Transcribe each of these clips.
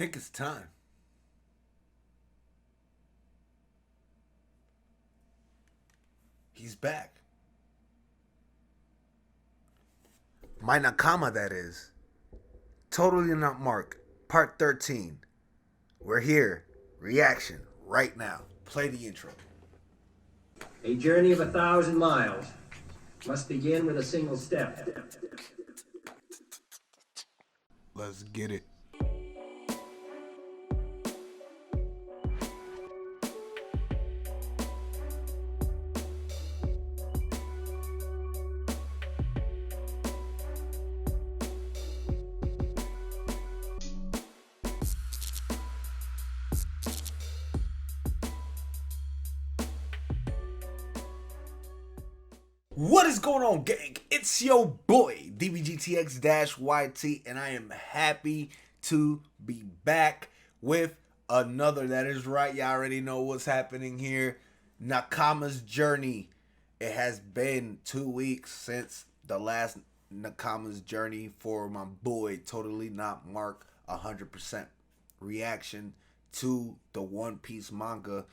think it's time. He's back. My Nakama, that is. Totally not Mark. Part 13. We're here. Reaction right now. Play the intro. A journey of 1,000 miles must begin with a single step. Let's get it. What is going on, gang? It's your boy, DBGTX-YT, and I am happy to be back with another. That is right, y'all already know what's happening here. Nakamas Journey. It has been 2 weeks since the last Nakamas Journey for my boy, Totally Not Mark, 100% reaction to the One Piece manga.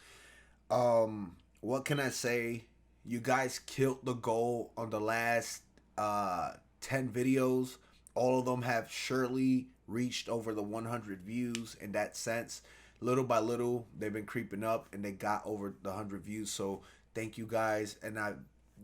What can I say? You guys killed the goal on the last 10 videos. All of them have surely reached over the 100 views in that sense. Little by little, they've been creeping up and they got over the 100 views. So thank you guys. And I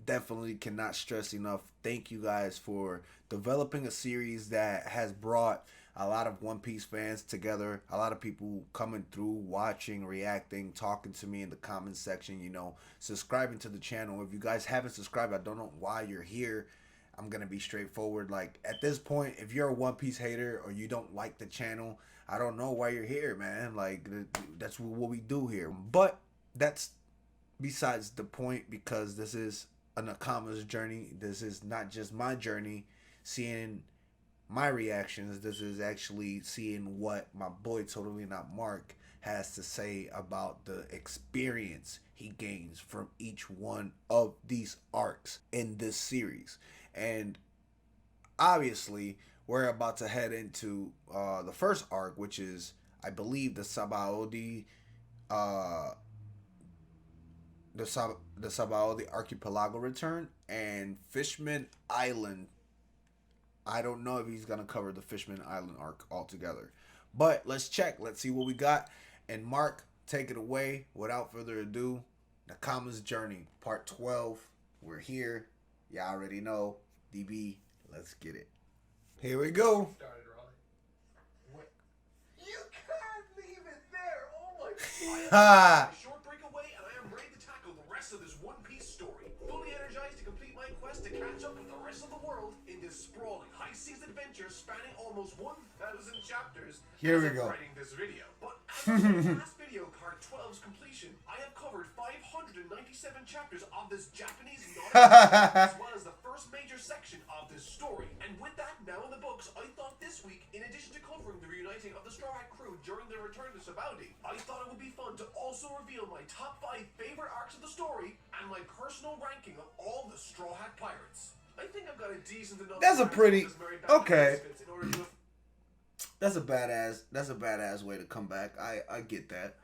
definitely cannot stress enough. Thank you guys for developing a series that has brought a lot of One Piece fans together, a lot of people coming through, watching, reacting, talking to me in the comment section, subscribing to the channel. If you guys haven't subscribed, I don't know why you're here. I'm going to be straightforward. Like, at this point, if you're a One Piece hater or you don't like the channel, I don't know why you're here, man. Like, that's what we do here. But that's besides the point, because this is a Nakama's journey. This is not just my journey, seeing my reactions. This is actually seeing what my boy Totally Not Mark has to say about the experience he gains from each one of these arcs in this series. And obviously, we're about to head into the first arc, which is, I believe, the Sabaody, uh, the Sabaody Archipelago return and Fishman Island. I don't know if he's gonna cover the Fishman Island arc altogether, but let's check. Let's see what we got. And Mark, take it away. Without further ado, Nakama's Journey, Part 12. We're here. Y'all already know. DB, let's get it. Here we go. Started, Raleigh. What? You can't leave it there. Oh my God. Ha! Short break away, and I am ready to tackle the rest of this One Piece story. Fully energized to complete my quest to catch up with the rest of the world in this sprawling high-seas adventure spanning almost 1,000 chapters. Here we as I'm go. writing this video. But as of the last video, part 12's completion, I have covered 597 chapters of this Japanese novel, as well as the first major section of this story. And with that now in the books, I thought this week, in addition to covering the reuniting of the Straw Hat crew during their return to Sabaody, I thought it would be fun to also reveal my top 5 favorite arcs of the story and my personal ranking of all the Straw Hat pirates. I think I've got a decent enough. That's a pretty okay. In order to That's a badass way to come back. I get that.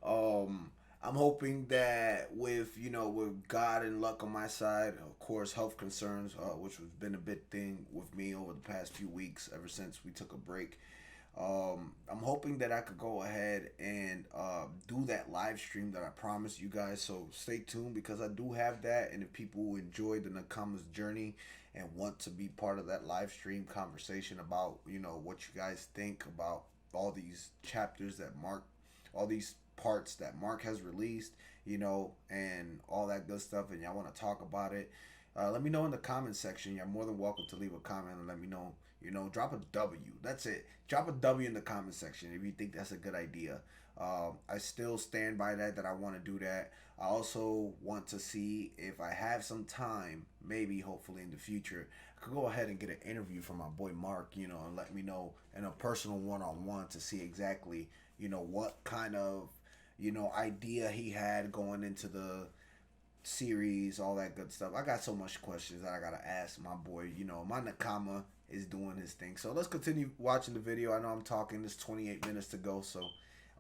I'm hoping that with with God and luck on my side, of course health concerns, which has been a big thing with me over the past few weeks ever since we took a break. I'm hoping that I could go ahead and do that live stream that I promised you guys. So stay tuned, because I do have that. And if people enjoy the Nakama's Journey and want to be part of that live stream conversation about what you guys think about all these chapters that Mark, all these parts that Mark has released, and all that good stuff, and y'all want to talk about it, let me know in the comment section. You're more than welcome to leave a comment and let me know. Drop a W. That's it. Drop a W in the comment section if you think that's a good idea. I still stand by that I want to do that. I also want to see if I have some time, maybe hopefully in the future, I could go ahead and get an interview from my boy Mark, and let me know in a personal one-on-one to see exactly, what kind of, idea he had going into the series, all that good stuff. I got so much questions that I gotta ask my boy, my Nakama, is doing his thing. So let's continue watching the video. I know I'm talking. There's 28 minutes to go, so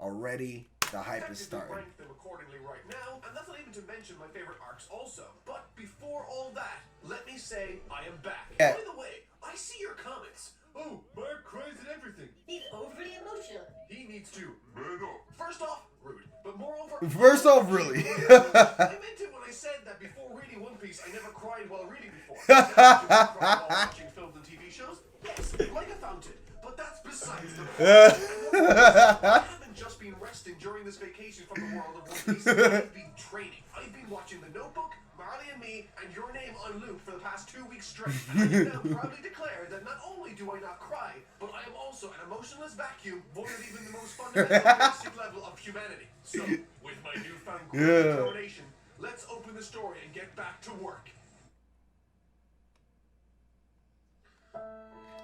already the hype is starting. Rank them accordingly right now, and that's not even to mention my favorite arcs also. But before all that, let me say I am back. Yeah. By the way, I see your comments. Oh, Mark cries at everything. He's overly emotional. He needs to man up. First off, rude. But moreover, First off, really. I meant it when I said that before reading One Piece, I never cried while reading before. Now, do I cry while watching films and TV shows? Yes, like a fountain. But that's besides the point. I haven't just been resting during this vacation from the world of One Piece. I've been training. I've been watching The Notebook, Marley and Me, and Your Name on loop for the past 2 weeks straight. And I can now proudly declare that not only do I not cry, but I am also an emotionless vacuum, void of even the most fundamental basic level of humanity. So, with my newfound determination, let's open the story and get back to work. I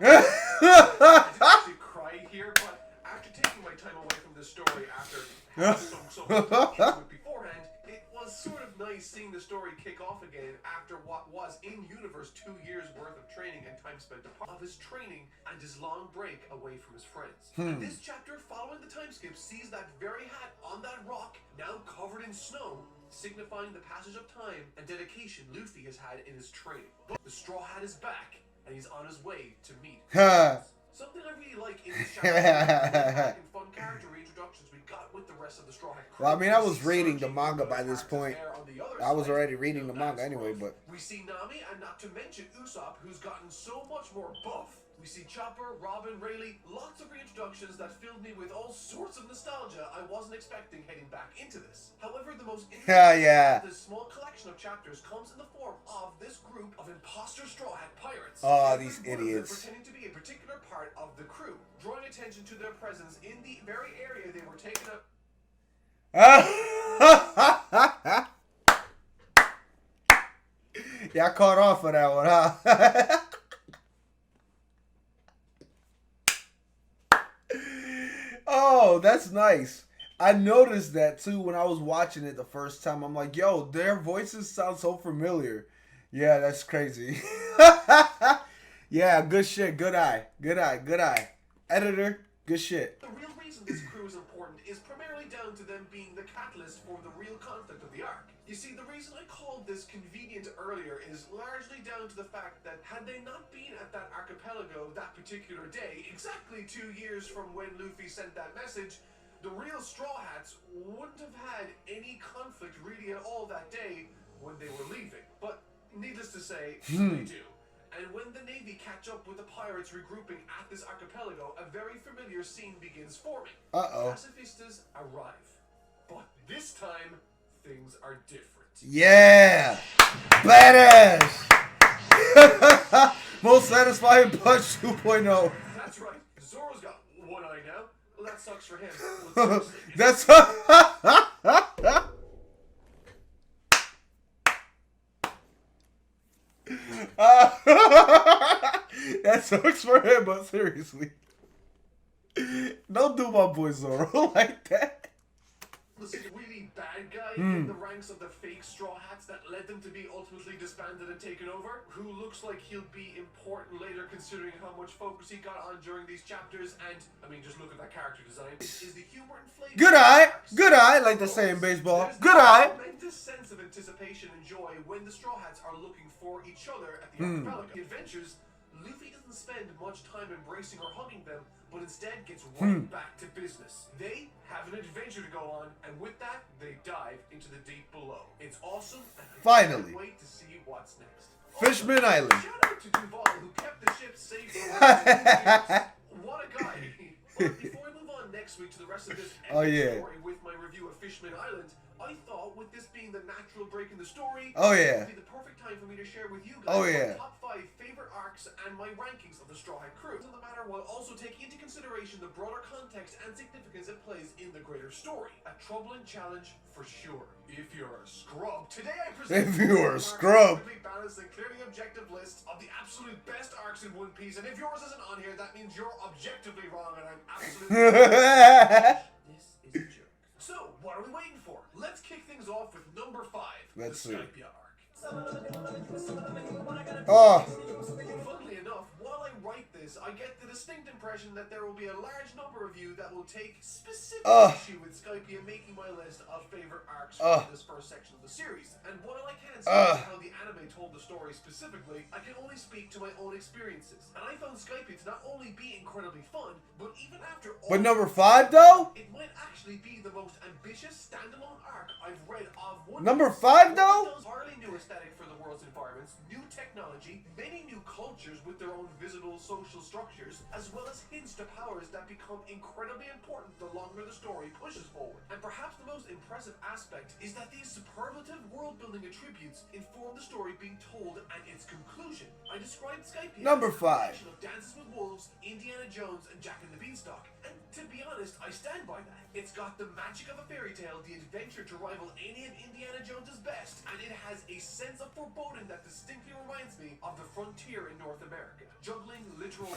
didn't actually cry here, but after taking my time away from this story, after having sunk so much into it beforehand, it was sort of nice seeing the story kick off again after what was in universe 2 years worth of training and time spent apart of his training and his long break away from his friends. And this chapter, following the time skip, sees that very hat on that rock, now covered in snow, signifying the passage of time and dedication Luffy has had in his training. But the Straw Hat is back, and he's on his way to meet something I really like in this chapter and fun character reintroductions we got with the rest of the Straw Hat crew. Well, I mean, I was reading the manga by this point. I was already reading the manga anyway, but we see Nami, and not to mention Usopp, who's gotten so much more buff. We see Chopper, Robin, Rayleigh, lots of reintroductions that filled me with all sorts of nostalgia I wasn't expecting heading back into this. However, the most interesting of this small collection of chapters comes in the form of this group of imposter Straw Hat pirates. Oh, Every these one of them idiots. pretending to be a particular part of the crew, drawing attention to their presence in the very area they were taken up. Y'all caught on for that one, huh? Oh, that's nice. I noticed that too when I was watching it the first time. I'm like, yo, their voices sound so familiar. Yeah, that's crazy. Yeah, good shit. Good eye. Good eye. Good eye. Editor, good shit. The real reason this crew is important is primarily down to them being the catalyst for the real conflict of the arc. You see, the reason I called this convenient earlier is largely down to the fact that had they not been at that archipelago that particular day, exactly 2 years from when Luffy sent that message, the real Straw Hats wouldn't have had any conflict really at all that day when they were leaving. But needless to say, they do. And when the Navy catch up with the pirates regrouping at this archipelago, a very familiar scene begins forming. Pacifistas arrive. But this time, things are different. Yeah! Badass! Most satisfying punch 2.0. That's right. Zoro's got one eye now. Well, that sucks for him. That's that sucks for him, but seriously, don't do my boy Zoro like that. This really bad guy in the ranks of the fake Straw Hats that led them to be ultimately disbanded and taken over, who looks like he'll be important later considering how much focus he got on during these chapters, and, I mean, just look at that character design, is the humor and flavor. Good eye, like they say in baseball. Good eye. There's a tremendous sense of anticipation and joy when the Straw Hats are looking for each other at the archipelago. The adventures, Luffy doesn't spend much time embracing or hugging them, but instead gets right back to business. They have an adventure to go on, and with that, they dive into the deep below. It's awesome, and I Finally. can't wait to see what's next. Fishman Island. Shout out to Duval, who kept the ship safe for almost 2 years. What a guy. But before we move on next week to the rest of this story with my review of Fishman Island, I thought with this being the natural break in the story, it would be the perfect time for me to share with you guys my top 5 favorite arcs and my rankings of the Straw Hat crew. On the matter while also taking into consideration the broader context and significance it plays in the greater story. A troubling challenge for sure. If you're a scrub, today I present balanced and clearly objective list of the absolute best arcs in One Piece, and if yours isn't on here, that means you're objectively wrong, and I'm absolutely This is a joke. So, what are we waiting for? Let's kick things off with number 5, Let's the see. Skypia arc. Oh. Funnily enough, while while I write this, I get the distinct impression that there will be a large number of you that will take specific issue with Skypiea making my list of favorite arcs from this first section of the series. And while I can't speak to how the anime told the story specifically, I can only speak to my own experiences. And I found Skypiea to not only be incredibly fun, but even after all... But number 5 though? It might actually be the most ambitious standalone arc I've read of one. Number 5 though? Entirely new aesthetic for the world's environments, new technology, many new cultures with their own visible social structures, as well as hints to powers that become incredibly important the longer the story pushes forward. And perhaps the most impressive aspect is that these superlative world-building attributes inform the story being told and its conclusion. I described Skypiea Number as a 5. combination of Dances with Wolves, Indiana Jones, and Jack and the Beanstalk. And to be honest, I stand by that. It's got the magic of a fairy tale, the adventure to rival any of Indiana Jones's best, and it has a sense of foreboding that distinctly reminds me of the frontier in North America. Juggling literal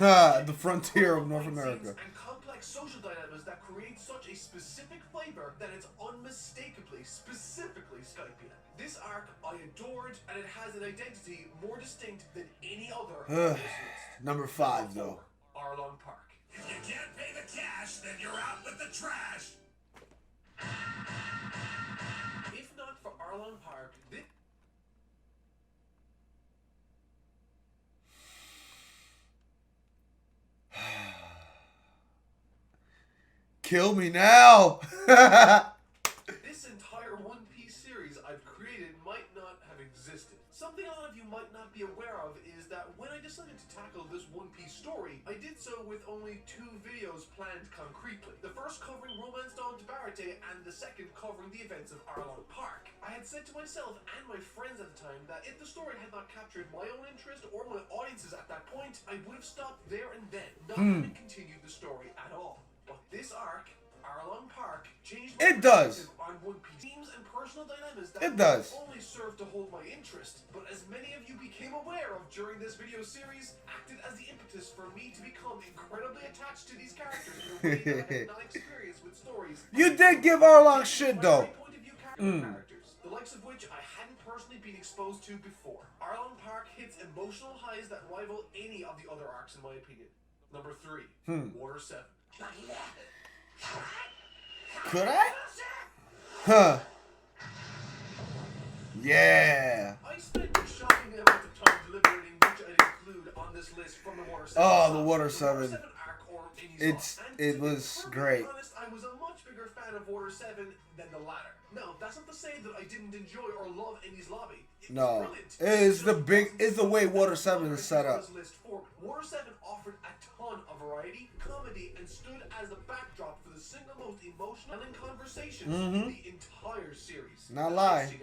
The frontier of North America. And complex social dynamics that create such a specific flavor that it's unmistakably, specifically Skypiea. This arc I adored, and it has an identity more distinct than any other on this list. Number 5 though. Arlong Park. If you can't pay the cash, then you're out with the trash. If not for Arlong Park, this... Kill me now. This entire One Piece series I've created might not have existed. Something a lot of you might not be aware of is that when I decided to tackle this One Piece story, I did so with only 2 videos planned concretely. The first covering Romance Dawn to Barate, and the second covering the events of Arlong Park. I had said to myself and my friends at the time that if the story had not captured my own interest or my audiences at that point, I would have stopped there and then, not having continued the story at all. But this arc, Arlong Park, changed my perspective on One Piece. Themes and personal dynamics that not only served to hold my interest, but as many of you became aware of during this video series, acted as the impetus for me to become incredibly attached to these characters in a way that I had not experienced with stories. You did give Arlong shit though. Point of view characters, the likes of which I hadn't personally been exposed to before. Arlong Park hits emotional highs that rival any of the other arcs in my opinion. Number 3, Water 7. Could I? Huh. Yeah. I spent a shocking amount of time deliberating which I'd include on this list from the Water 7. Oh, the Water 7. Arc or Amy's Law. It was great. To be honest, I was a much bigger fan of Water 7 than the latter. Now, that's not to say that I didn't enjoy or love Amy's Lobby. No, it's the way Water 7 is set up. Water 7 offered a ton of variety, comedy, and stood as the backdrop for the single most emotional and conversations in the entire series. Not lying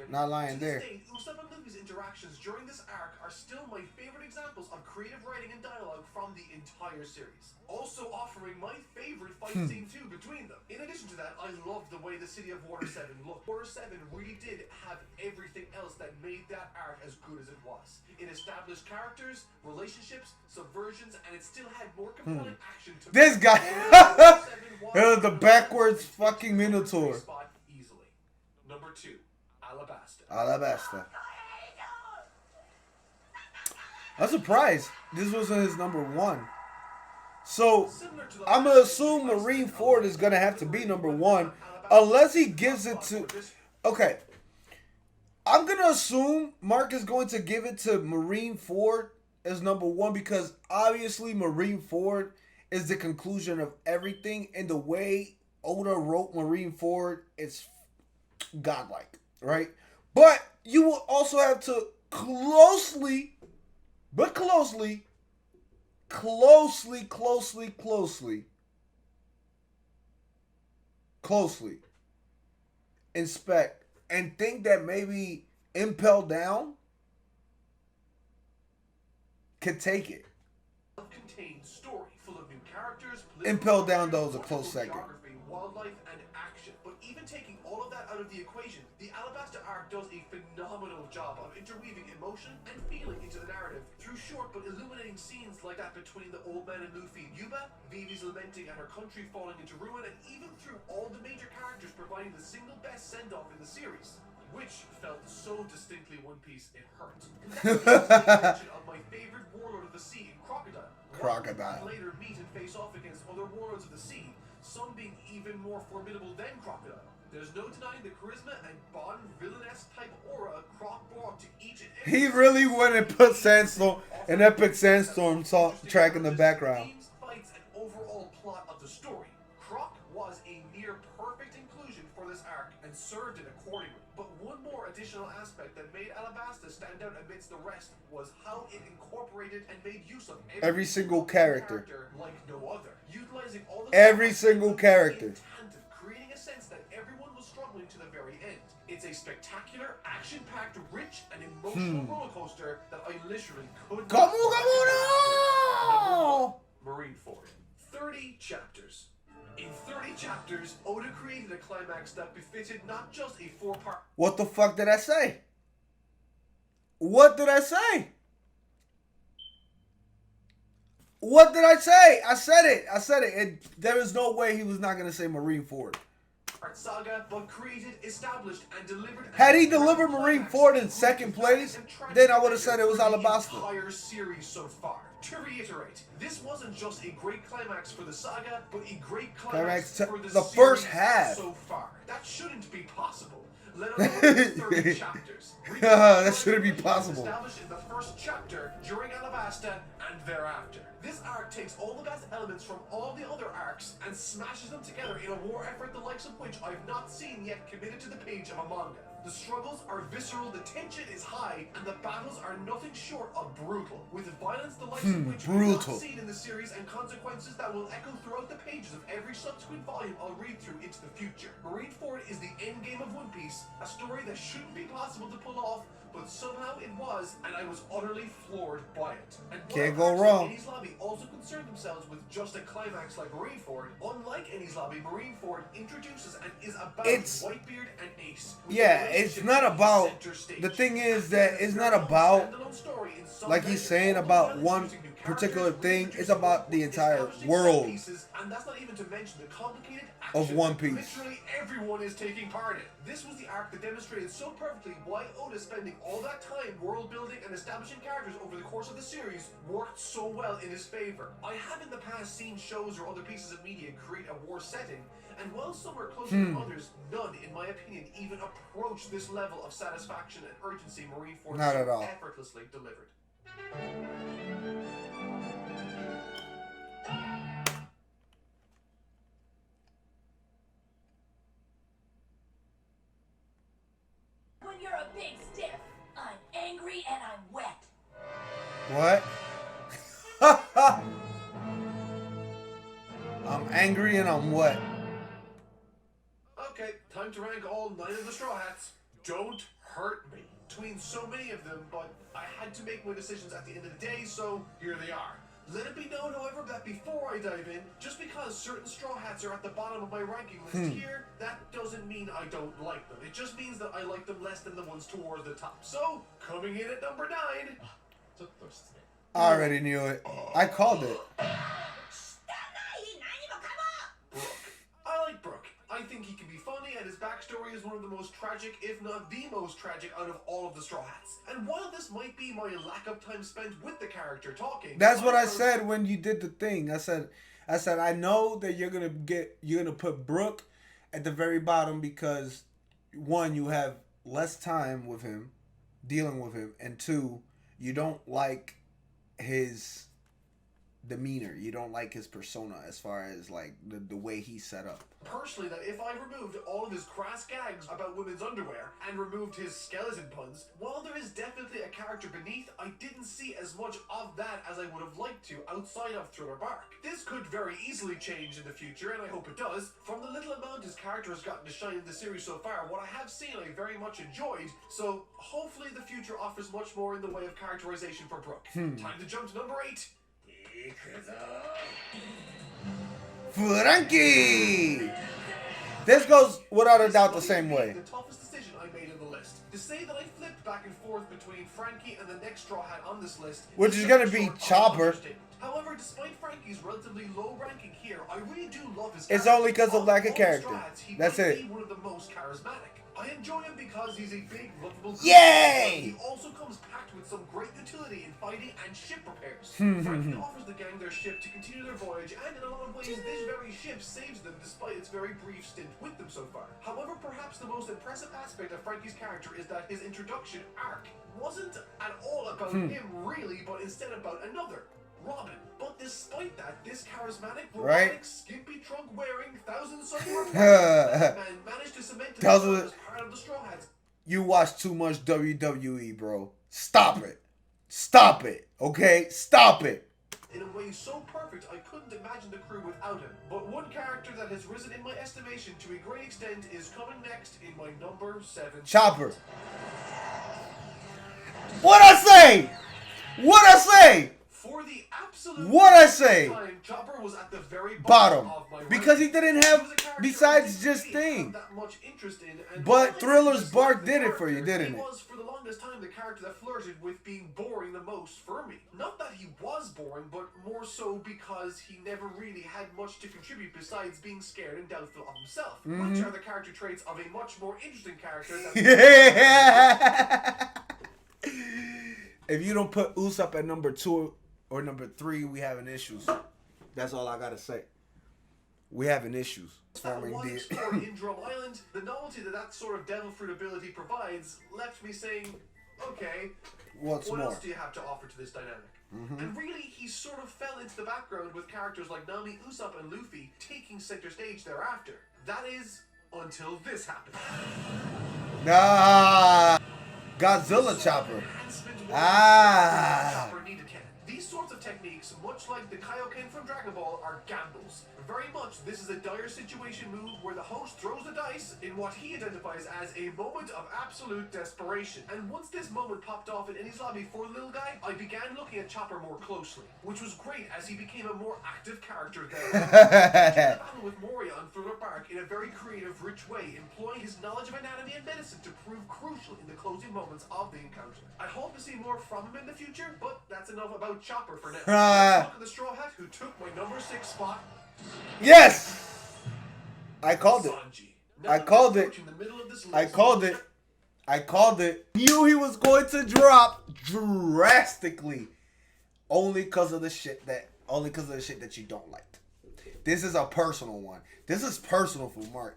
there. To this date, Usopp and Luffy's interactions during this arc are still my favorite examples of creative writing and dialogue from the entire series. Also offering my favorite fight scene too between them. In addition to that, I love the way the city of Water 7 looked. Water 7 really did have everything else that made that arc as good as it was. It established characters, relationships, subversions, and it still had more compelling action to This guy, the backwards fucking Minotaur. Spot easily. Number 2, Alabasta. Alabasta. I'm surprised this wasn't his number 1. So I'm gonna assume Marineford is gonna have to be number 1, unless he gives it to. Okay, I'm gonna assume Mark is going to give it to Marineford as number 1 because obviously Marineford is the conclusion of everything, and the way Oda wrote Marineford is godlike, right? But you will also have to closely inspect and think that maybe Impel Down could take it. Contained story full of new characters, Impel Down though is a close second. geography, wildlife, and action. But even taking all of that out of the equation, the Alabasta arc does a phenomenal job of interweaving emotion and feeling into the narrative through short but illuminating scenes like that between the old man and Luffy and Yuba, Vivi's lamenting at her country falling into ruin, and even through all the major characters providing the single best send-off in the series, which felt so distinctly One Piece it hurt. And that's the mention of my favorite warlord of the sea, Crocodile. Crocodile. Later meet and face off against other warlords of the sea, some being even more formidable than Crocodile. There's no denying the charisma and Bond villainess type aura Croc brought to each and every. He really went and put Sandstorm, an epic Sandstorm track in the background. Themes, fights, and overall plot of the story. Croc was a near perfect inclusion for this arc and served it accordingly. But one more additional aspect that made Alabasta stand out amidst the rest was how it incorporated and made use of Every single character like no other, utilizing all the every single character. in tandem, creating a sense that everyone was struggling to the very end. It's a spectacular, action-packed, rich, and emotional roller coaster that I literally could not. No! Marineford. 30 chapters. In 30 chapters, Oda created a climax that befitted not just a 4-part. What the fuck did I say? What did I say? What did I say? I said it. I said it. And there is no way he was not going to say Marineford. Saga, but created, established, and delivered. Had he delivered Marineford in second place, then I would have said it was Alabasta. The entire series so far. To reiterate, this wasn't just a great climax for the saga, but a great climax for the the first series half. so far. That shouldn't be possible. Let alone 30 chapters. That shouldn't be possible. Established in the first chapter during Alabasta and thereafter. This arc takes all the best elements from all the other arcs and smashes them together in a war effort the likes of which I've not seen yet committed to the page of a manga. The struggles are visceral, the tension is high, and the battles are nothing short of brutal, with violence the likes of which we've not seen in the series and consequences that will echo throughout the pages of every subsequent volume I'll read through into the future. Marineford is the endgame of One Piece, a story that shouldn't be possible to pull off, but somehow it was, and I was utterly floored by it. And can't go wrong. Enies Lobby also concerned themselves with just a climax like Marineford. Unlike Enies Lobby, Marineford introduces and is about Whitebeard and Ace. Yeah, it's not about. The thing is that it's not about, like he's saying, about one particular thing. It's about the entire world and that's not even to mention the complicated of One Piece. Literally everyone is taking part in. This was the arc that demonstrated so perfectly why Oda spending all that time world building and establishing characters over the course of the series worked so well in his favor. I have in the past seen shows or other pieces of media create a war setting, and while some are closer than others, none, in my opinion, even approach this level of satisfaction and urgency Marineford Not at all. effortlessly delivered. When you're a big stiff, I'm angry and I'm wet. What? I'm angry and I'm wet. Okay, time to rank all 9 of the Straw Hats. Don't hurt me. Between so many of them, but I had to make my decisions at the end of the day, so here they are. Let it be known, however, that before I dive in, just because certain Straw Hats are at the bottom of my ranking list here, that doesn't mean I don't like them. It just means that I like them less than the ones towards the top. So, coming in at number 9... I already knew it. I called it. Brook. I like Brook. I think he can be funny, and his backstory is one of the most tragic, if not the most tragic, out of all of the Straw Hats. And while this might be my lack of time spent with the character talking... That's what I said when you did the thing. I said I know that you're gonna put Brook at the very bottom because, one, you have less time with him, dealing with him, and two, you don't like his demeanor. You don't like his persona as far as like the way he's set up. Personally, that if I removed all of his crass gags about women's underwear and removed his skeleton puns, while there is definitely a character beneath, I didn't see as much of that as I would have liked to outside of Thriller Bark. This could very easily change in the future, and I hope it does. From the little amount his character has gotten to shine in the series so far, what I have seen I very much enjoyed, so hopefully the future offers much more in the way of characterization for Brook. Time to jump to number 8. Frankie! This goes without a doubt the same way. The toughest decision I made in the list. To say that I flipped back and forth between Frankie and the next Straw Hat on this list, Which is gonna be Chopper. However, despite Frankie's relatively low ranking here, I really do love his It's character. only because of lack of all character. Straw Hats, he That's might it. be one of the most charismatic. I enjoy him because he's a big, lovable creature, Yay! but he also comes packed with some great utility in fighting and ship repairs. Frankie offers the gang their ship to continue their voyage, and in a lot of ways, this very ship saves them despite its very brief stint with them so far. However, perhaps the most impressive aspect of Frankie's character is that his introduction arc wasn't at all about him, really, but instead about another. Robin. But despite that, this charismatic, robotic, skimpy trunk-wearing, thousand-sun man managed to cement himself as part of the Straw Hats. You watch too much WWE, bro. Stop it. Stop it. Okay? Stop it. In a way so perfect, I couldn't imagine the crew without him. But one character that has risen in my estimation to a great extent is coming next in my number 7. Chopper. What'd I say? What'd I say? For the absolute What'd I say? time, Chopper was at the very Bottom. of my Because he ranking. didn't He have, was a character I besides didn't just really have thing. that much interest in, and But while I Thriller's just Bark liked the did it for you, character, didn't he it? was for the longest time the character that flirted with being boring the most for me. Not that he was boring, but more so because he never really had much to contribute besides being scared and doubtful of himself, which are the character traits of a much more interesting character than If you don't put Usopp at number 2 or number 3, we having issues. That's all I gotta say. We having issues. that was explored in Drum Island. The novelty that sort of devil fruit ability provides left me saying, okay, What's what more? else do you have to offer to this dynamic? And really, he sort of fell into the background with characters like Nami, Usopp, and Luffy taking center stage thereafter. That is, until this happened. Nah. Godzilla Chopper. Chopper needed Ken. These sorts of techniques, much like the Kaioken from Dragon Ball, are gambles. Very much, this is a dire situation move where the host throws the dice in what he identifies as a moment of absolute desperation. And once this moment popped off in Eni's lobby for the little guy, I began looking at Chopper more closely, which was great as he became a more active character there. He the battle with Moria on Thriller Bark in a very creative, rich way, employing his knowledge of anatomy and medicine to prove crucial in the closing moments of the encounter. I hope to see more from him in the future, but that's enough about Chopper for now. Let's look at the Straw Hat who took my number 6 spot. Yes! I called it. Sanji. I called it. In the middle of this I list, called it. I called it. Knew he was going to drop drastically. Only because of the shit that you don't like. This is a personal one. This is personal for Mark.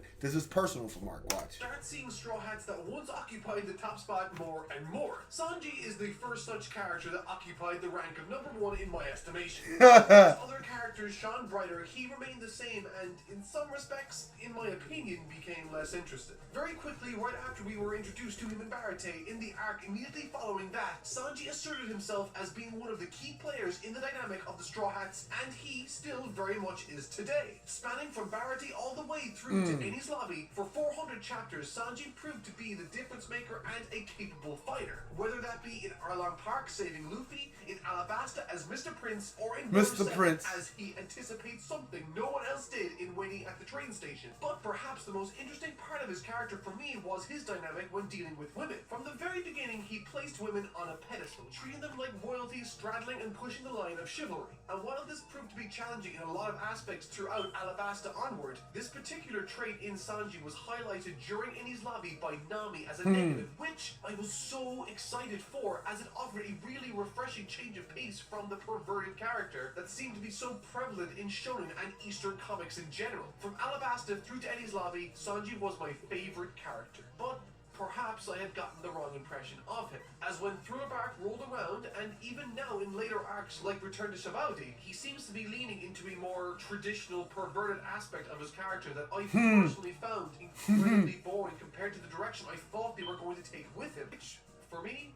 Watch. Start seeing Straw Hats that once occupied the top spot more and more. Sanji is the first such character that occupied the rank of number 1 in my estimation. As other characters shone brighter, he remained the same and, in some respects, in my opinion, became less interested. Very quickly, right after we were introduced to him in Barate, in the arc immediately following that, Sanji asserted himself as being one of the key players in the dynamic of the Straw Hats, and he still very much is today. Spanning from Barate all the way through to Eni's lobby, for 400 chapters, Sanji proved to be the difference maker and a capable fighter. Whether that be in Arlong Park saving Luffy, in Alabasta as Mr. Prince, or in Mr. Water 7 Prince. as he anticipates something no one else did in waiting at the train station. But perhaps the most interesting part of his character for me was his dynamic when dealing with women. From the very beginning, he placed women on a pedestal, treating them like royalty, straddling and pushing the line of chivalry. And while this proved to be challenging in a lot of aspects throughout Alabasta onward, this particular trait in Sanji was highlighted during Eni's lobby by Nami as a negative, which I was so excited for, as it offered a really refreshing change of pace from the perverted character that seemed to be so prevalent in shonen and Eastern comics in general. From Alabasta through to Eni's lobby, Sanji was my favorite character. But perhaps I had gotten the wrong impression of him, as when Thriller Bark rolled around, and even now in later arcs like Return to Sabaody, he seems to be leaning into a more traditional, perverted aspect of his character that I personally found incredibly boring compared to the direction I thought they were going to take with him, which, for me,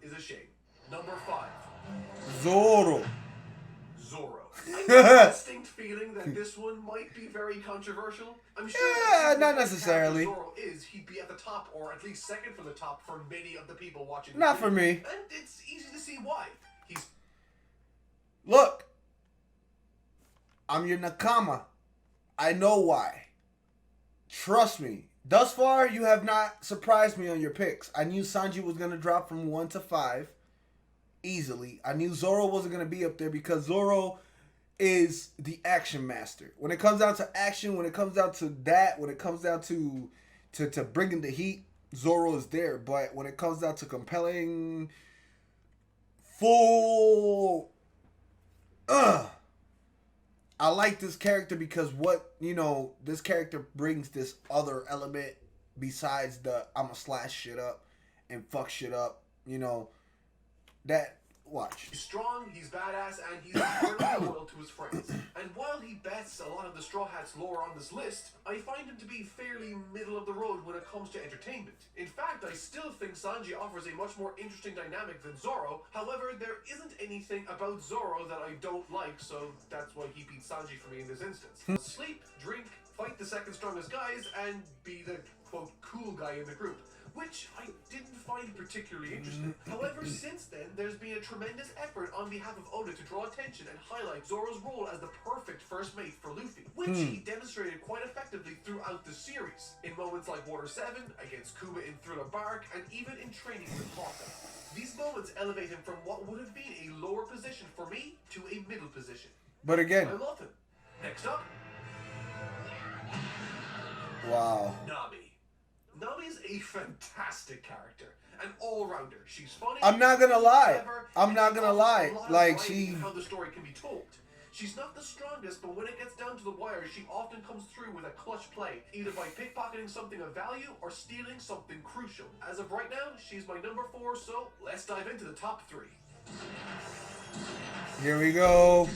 is a shame. Number 5. Zoro. Zoro. I get a distinct feeling that this one might be very controversial. I'm sure Yeah, that not if the necessarily. character Zoro is, he'd be at the top, or at least second from the top for many of the people watching. Not the for video. me. And it's easy to see why. He's Look. I'm your Nakama. I know why. Trust me. Thus far, you have not surprised me on your picks. I knew Sanji was going to drop from 1 to 5. Easily. I knew Zoro wasn't going to be up there because Zoro is the action master. When it comes down to action, when it comes down to that, when it comes down to to bring in the heat, Zoro is there. But when it comes down to compelling, full, I like this character because this character brings this other element besides the I'ma slash shit up and fuck shit up. That watch. He's strong, he's badass, and he's incredibly loyal to his friends. And while he bets a lot of the Straw Hats lore on this list, I find him to be fairly middle of the road when it comes to entertainment. In fact, I still think Sanji offers a much more interesting dynamic than Zoro. However, there isn't anything about Zoro that I don't like, so that's why he beats Sanji for me in this instance. Sleep, drink, fight the second strongest guys, and be the, quote, cool guy in the group, which I didn't find particularly interesting. However, since then, there's been a tremendous effort on behalf of Oda to draw attention and highlight Zoro's role as the perfect first mate for Luffy, which he demonstrated quite effectively throughout the series, in moments like Water 7, against Kuma in Thriller Bark, and even in training with Hawkeye. These moments elevate him from what would have been a lower position for me to a middle position. But again, I love him. Next up, wow. Nami. Nami is a fantastic character, an all-rounder. She's funny. I'm not gonna lie. Clever, I'm not gonna lie. and she Like, offers a lot of she- variety in how the story can be told. She's not the strongest, but when it gets down to the wire, she often comes through with a clutch play, either by pickpocketing something of value or stealing something crucial. As of right now, she's my number 4, so let's dive into the top 3. Here we go.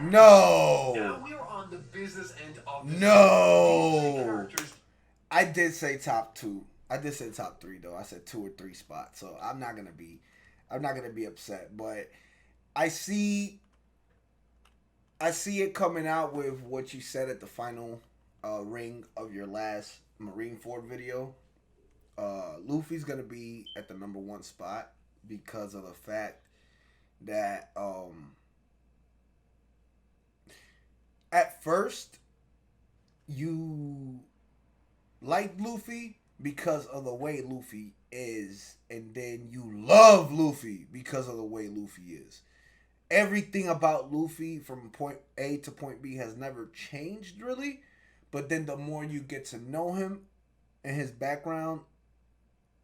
No. Now we are on the business end of this. No. These 3 characters. I did say top 2. I did say top 3 though. I said 2 or 3 spots. So I'm not gonna be upset. But I see it coming out with what you said at the final ring of your last Marineford video. Luffy's gonna be at the number 1 spot because of the fact that at first you like Luffy because of the way Luffy is, and then you love Luffy because of the way Luffy is. Everything about Luffy from point A to point B has never changed really, but then the more you get to know him and his background,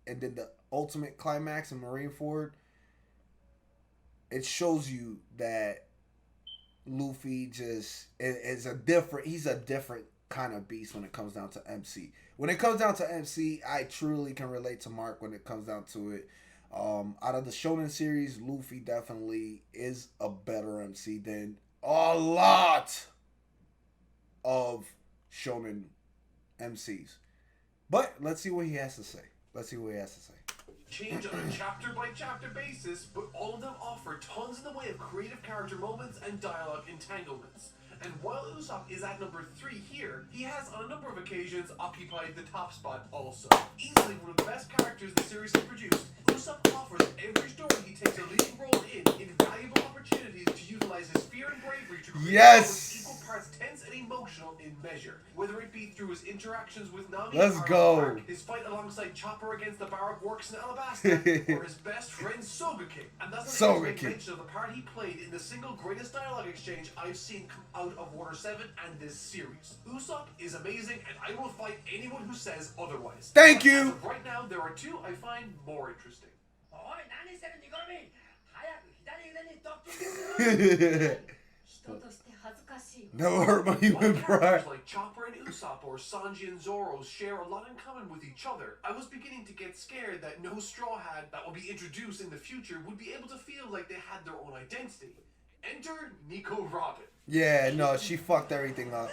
and then the ultimate climax in Marineford, it shows you that Luffy just is he's a different kind of beast when it comes down to MC. When it comes down to MC, I truly can relate to Mark when it comes down to it. Out of the Shonen series, Luffy definitely is a better MC than a lot of Shonen MCs. But let's see what he has to say. Change on a chapter-by-chapter basis, but all of them offer tons in the way of creative character moments and dialogue entanglements. And while Usopp is at number 3 here, he has on a number of occasions occupied the top spot also. Easily one of the best characters the series has produced, Usopp offers every story he takes a leading role in invaluable opportunities to utilize his fear and bravery to create Yes! equal parts tense and emotional in measure. Whether it be through his interactions with Nami, Let's and go. Park, his fight alongside Chopper against the Baroque Works in Alabasta, or his best friend Sogeking. And that's not even to make mention of the part he played in the single greatest dialogue exchange I've seen come out of Water 7 and this series. Usopp is amazing, and I will fight anyone who says otherwise. Thank But you. as of right now, there are 2 I find more interesting. Never hurt my human While pride. characters like Chopper and Usopp or Sanji and Zoro share a lot in common with each other, I was beginning to get scared that no Straw Hat that will be introduced in the future would be able to feel like they had their own identity. Enter Nico Robin. Yeah, no, she fucked everything up.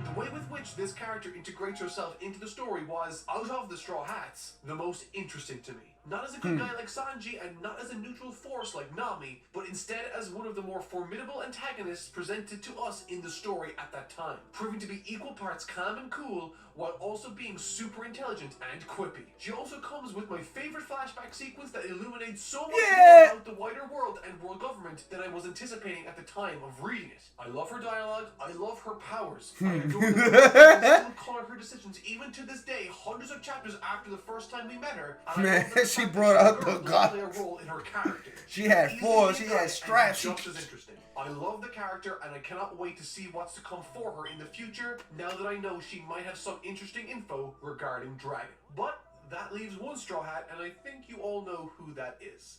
The way with which this character integrates herself into the story was, out of the Straw Hats, the most interesting to me. Not as a good guy like Sanji, and not as a neutral force like Nami, but instead as one of the more formidable antagonists presented to us in the story at that time, proving to be equal parts calm and cool, while also being super intelligent and quippy. She also comes with my favorite flashback sequence that illuminates so much more about the wider world and world government than I was anticipating at the time of reading it. I love her dialogue, I love her powers, I adore the way I still color her decisions even to this day, hundreds of chapters after the first time we met her. And I Man, love the she fact that brought out girl the does play a guns. role in her character. She had Easily fours, she good had and straps. just as interesting. I love the character and I cannot wait to see what's to come for her in the future now that I know she might have some interesting info regarding Dragon. But that leaves one Straw Hat, and I think you all know who that is.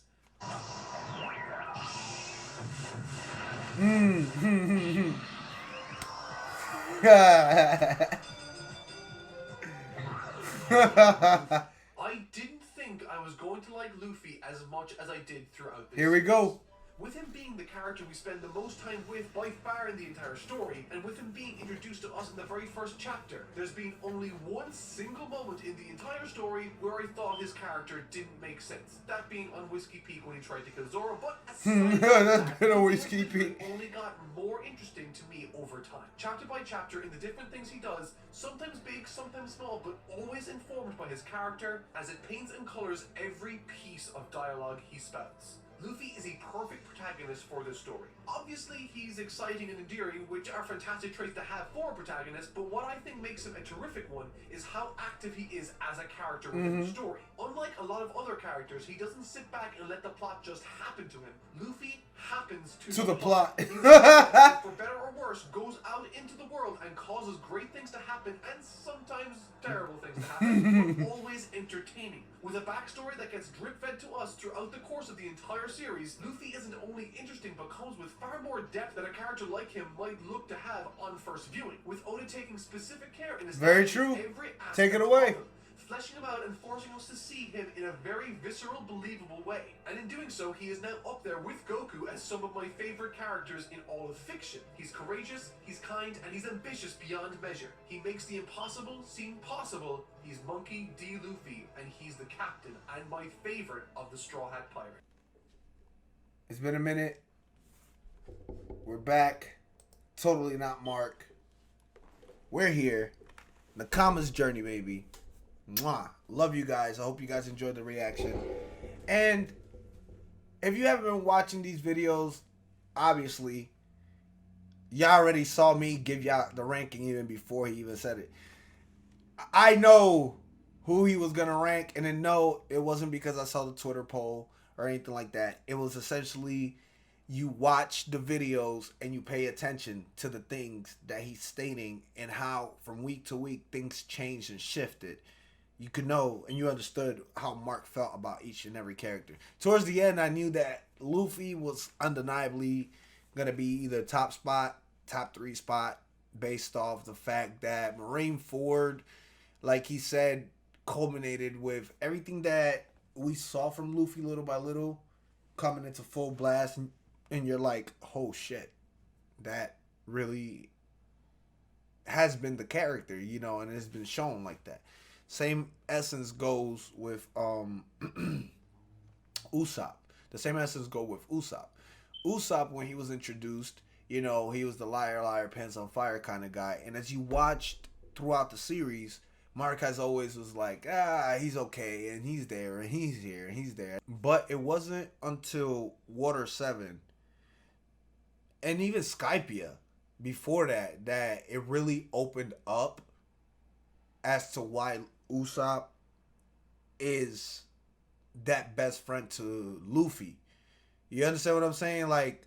I didn't think I was going to like Luffy as much as I did throughout this Here we go. With him being the character we spend the most time with by far in the entire story, and with him being introduced to us in the very first chapter, there's been only one single moment in the entire story where I thought his character didn't make sense. That being on Whiskey Peak when he tried to kill Zoro, but aside That's been a Whiskey Peak. it only got more interesting to me over time. Chapter by chapter in the different things he does, sometimes big, sometimes small, but always informed by his character as it paints and colors every piece of dialogue he spouts. Luffy is a perfect protagonist for this story. Obviously, he's exciting and endearing, which are fantastic traits to have for a protagonist, but what I think makes him a terrific one is how active he is as a character within the story. Unlike a lot of other characters, he doesn't sit back and let the plot just happen to him. Luffy happens to The plot. He, for better or worse, goes out into the world and causes great things to happen, and sometimes terrible things to happen, but always entertaining. With a backstory that gets drip-fed to us throughout the course of the entire series, Luffy isn't only interesting but comes with far more depth than a character like him might look to have on first viewing, with Oda taking specific care in Very establishing true. every aspect Take it of away. him, fleshing him out and forcing us to see him in a very visceral, believable way. And in doing so, he is now up there with Goku as some of my favorite characters in all of fiction. He's courageous, he's kind, and he's ambitious beyond measure. He makes the impossible seem possible. He's Monkey D. Luffy, and he's the captain and my favorite of the Straw Hat Pirates. It's been a minute. We're back. Totally not Mark. We're here. Nakamas Jouney, baby. Mwah. Love you guys. I hope you guys enjoyed the reaction. And if you haven't been watching these videos, obviously, y'all already saw me give y'all the ranking even before he even said it. I know who he was going to rank, and then no, it wasn't because I saw the Twitter poll or anything like that. It was essentially you watch the videos and you pay attention to the things that he's stating and how from week to week things changed and shifted. You could know and you understood how Mark felt about each and every character. Towards the end, I knew that Luffy was undeniably going to be either top spot, top 3 spot, based off the fact that Marineford, like he said, culminated with everything that we saw from Luffy little by little coming into full blast, and you're like, oh shit, that really has been the character, you know, and it's been shown like that. Same essence goes with Usopp. The same essence go with Usopp. Usopp, when he was introduced, you know, he was the liar, pants on fire kind of guy. And as you watched throughout the series, Mark has always was like, he's okay, and he's there, and he's here, and he's there. But it wasn't until Water 7, and even Skypia, before that, that it really opened up as to why Usopp is that best friend to Luffy. You understand what I'm saying? Like,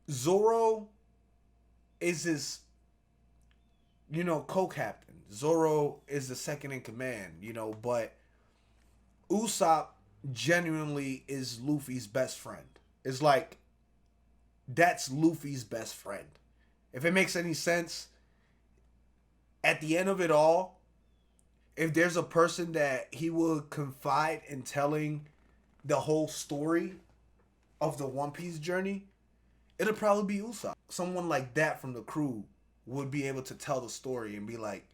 Zoro is his, you know, co-captain. Zoro is the second in command, you know, but Usopp genuinely is Luffy's best friend. It's like, that's Luffy's best friend. If it makes any sense, at the end of it all, if there's a person that he would confide in telling the whole story of the One Piece journey, it'll probably be Usopp. Someone like that from the crew would be able to tell the story and be like,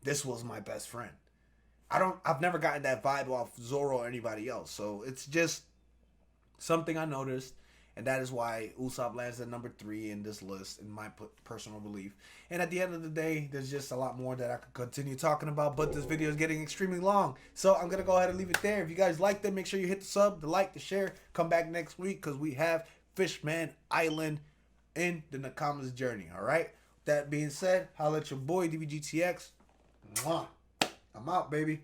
this was my best friend. I've never gotten that vibe off Zoro or anybody else. So it's just something I noticed. And that is why Usopp lands at number 3 in this list, in my personal belief. And at the end of the day, there's just a lot more that I could continue talking about. But this video is getting extremely long. So I'm going to go ahead and leave it there. If you guys liked it, make sure you hit the sub, the like, the share. Come back next week because we have Fishman Island in the Nakamas Jouney. All right? That being said, holla at your boy, DBGTX. Mwah. I'm out, baby.